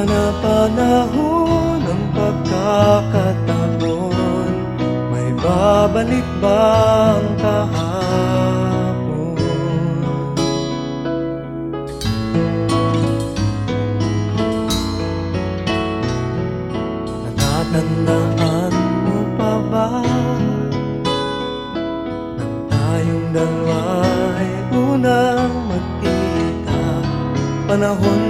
Panapanahon ng pagkakataon, may babalik bang kahapon? Natatandaan mo pa ba nang tayong dalawa'y unang magkita? Panahon